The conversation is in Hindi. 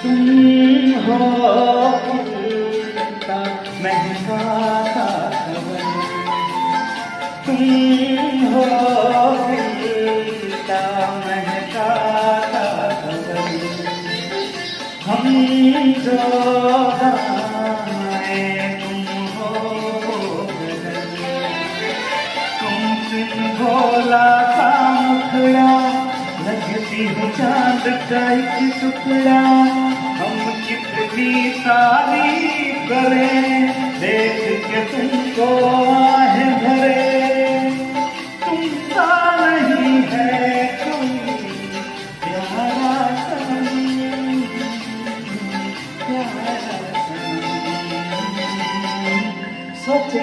तुम हो उड़ता महकाता खबर, तुम हो उड़ता महकाता खबर, हम जो गाएं तुम हो गगन, तुम सिन भोला सा मुखड़ा, लगती हूँ चांद का एक टुकड़ा, हम कितनी तारीफ करें देख के तुमको आहे भरे, तुम सा नहीं है कोई प्यारा सनम, प्यारा सनम। सोचे